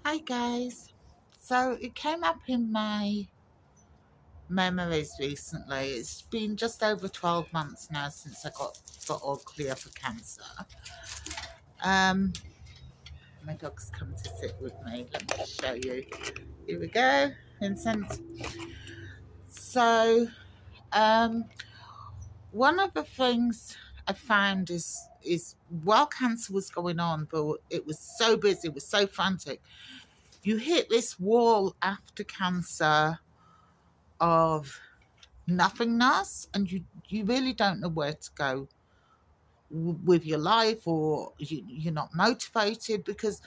Hi guys. So it came up in my memories recently. It's been just over 12 months now since I got all clear for cancer. Um, my dog's come to sit with me. Let me just show you. Here we go, Vincent. So, um, one of the things I found is while cancer was going on, but it was so busy, it was so frantic. You hit this wall after cancer of nothingness, and you really don't know where to go with your life, or you're not motivated because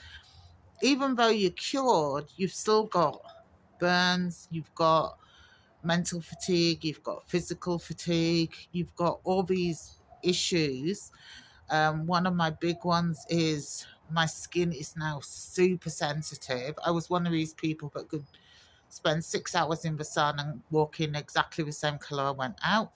even though you're cured, you've still got burns, you've got mental fatigue, you've got physical fatigue, you've got all these issues. One of my big ones is my skin is now super sensitive. I was one of these people that could spend 6 hours in the sun and walk in exactly the same colour I went out.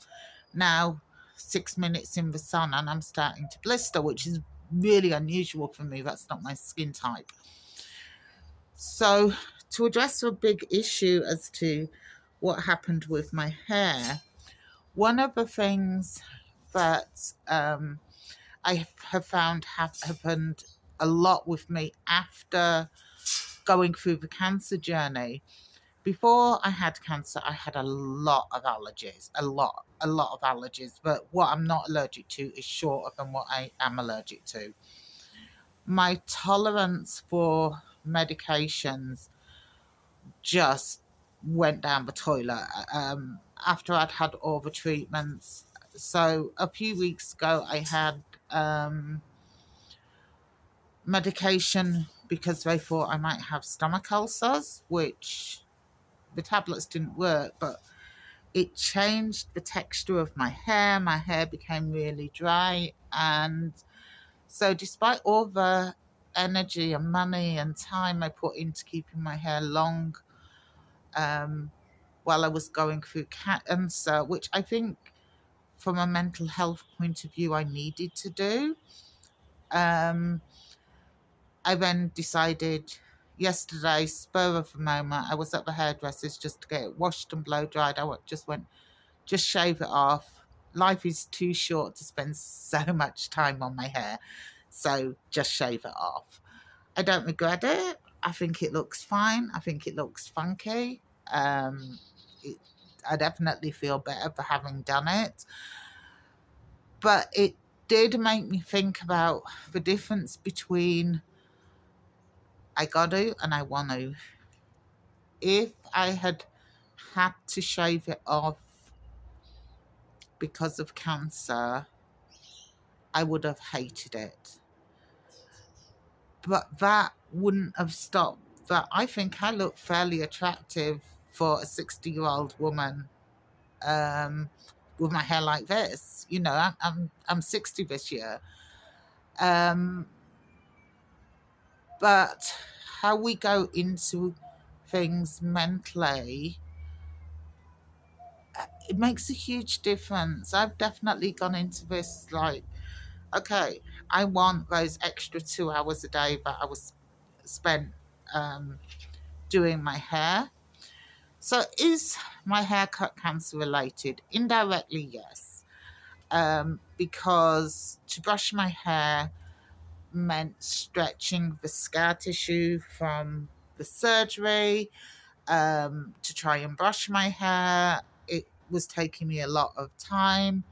Now, 6 minutes in the sun and I'm starting to blister, which is really unusual for me. That's not my skin type. So, to address a big issue as to what happened with my hair, one of the things that I have found happened a lot with me after going through the cancer journey. Before I had cancer, I had a lot of allergies, a lot of allergies. But what I'm not allergic to is shorter than what I am allergic to. My tolerance for medications just went down the toilet after I'd had all the treatments. So a few weeks ago, I had medication because they thought I might have stomach ulcers, which the tablets didn't work, but it changed the texture of my hair. My hair became really dry. And so, despite all the energy and money and time I put into keeping my hair long um, while I was going through cancer, which I think from a mental health point of view I needed to do, um, I then decided yesterday, spur of the moment, I was at the hairdresser's just to get it washed and blow dried. Just went, just shave it off. Life is too short to spend so much time on my hair. So just shave it off. I don't regret it. I think it looks fine. I think it looks funky. Um, it, I definitely feel better for having done it. But it did make me think about the difference between I got to and I want to. If I had had to shave it off because of cancer, I would have hated it. But that wouldn't have stopped that. I think I look fairly attractive for a 60-year-old woman with my hair like this. You know, I'm 60 this year. Um, but how we go into things mentally, it makes a huge difference. I've definitely gone into this like, okay, I want those extra 2 hours a day that I was spent um, doing my hair. So, is my haircut cancer related? Indirectly, yes. Because to brush my hair meant stretching the scar tissue from the surgery. To try and brush my hair, it was taking me a lot of time.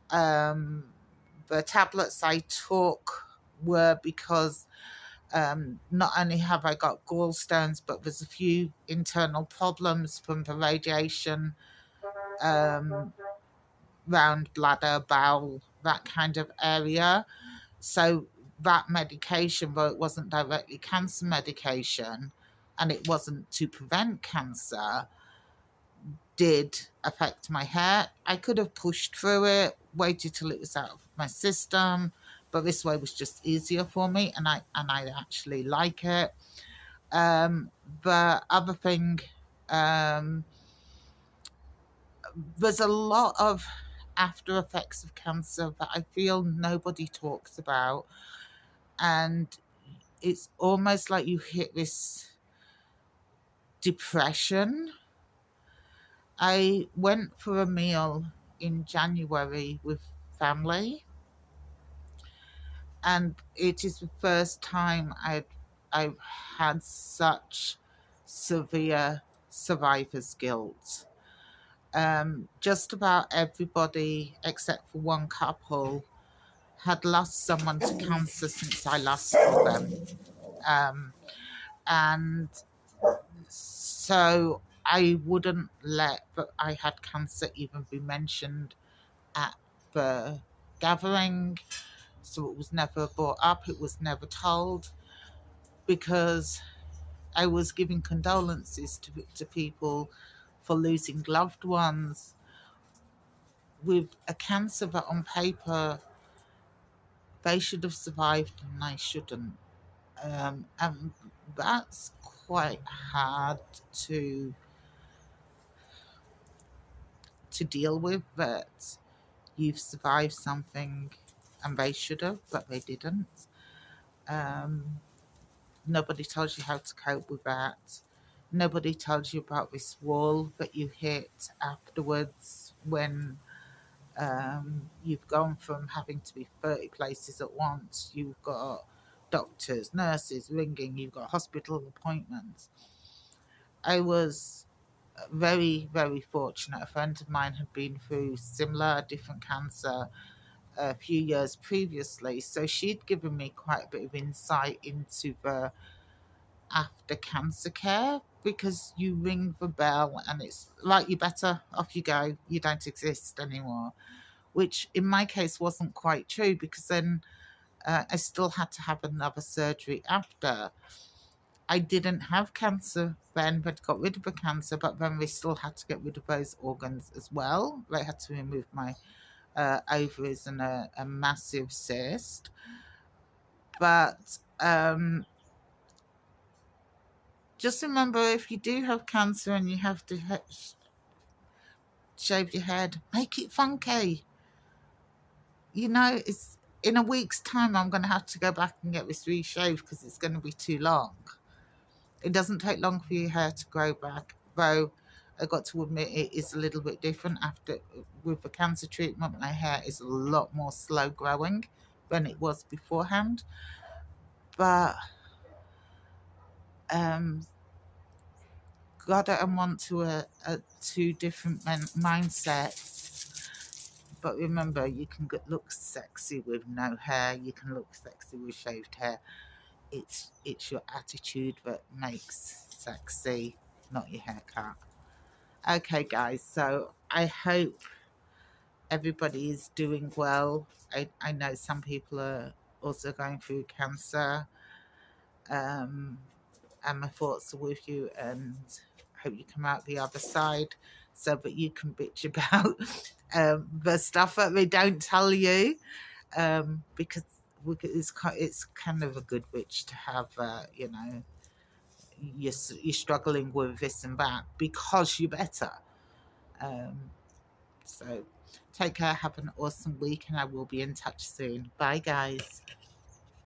Um, the tablets I took were because not only have I got gallstones, but there's a few internal problems from the radiation um, round bladder, bowel, that kind of area. So that medication, though it wasn't directly cancer medication and it wasn't to prevent cancer, did affect my hair. I could have pushed through it, waited till it was out of my system, but this way was just easier for me, and I actually like it. Um, the other thing, um, there's a lot of after effects of cancer that I feel nobody talks about, and it's almost like you hit this depression. I went for a meal in January with family, and it is the first time I've had such severe survivor's guilt. Just about everybody except for one couple had lost someone to cancer since I last saw them. Um, and so I wouldn't let that I had cancer even be mentioned at the gathering. So it was never brought up, it was never told, because I was giving condolences to people for losing loved ones with a cancer that on paper they should have survived and they shouldn't. And that's quite hard to to deal with, that you've survived something and they should have, but they didn't. Um, Nobody tells you how to cope with that. Nobody tells you about this wall that you hit afterwards when you've gone from having to be 30 places at once. You've got doctors, nurses ringing, you've got hospital appointments. I was very, very fortunate. A friend of mine had been through similar, different cancer a few years previously, so she'd given me quite a bit of insight into the after cancer care, because you ring the bell and it's like, you better, off you go, you don't exist anymore, which in my case wasn't quite true, because then I still had to have another surgery after. I didn't have cancer then, but got rid of the cancer, but then we still had to get rid of those organs as well. They had to remove my ovaries and a massive cyst. But just remember, if you do have cancer and you have to shave your head, make it funky. You know, it's in a week's time, I'm going to have to go back and get this reshaved because it's going to be too long. It doesn't take long for your hair to grow back, though I got to admit it is a little bit different after with the cancer treatment. My hair is a lot more slow growing than it was beforehand. But got to want to two different mindsets. But remember, you can look sexy with no hair. You can look sexy with shaved hair. It's your attitude that makes sexy, not your haircut. Okay, guys. So I hope everybody is doing well. I know some people are also going through cancer. And my thoughts are with you, and hope you come out the other side so that you can bitch about the stuff that they don't tell you, because it's kind of a good bitch to have, you're struggling with this and that because you're better. So take care, have an awesome week, and I will be in touch soon. Bye, guys.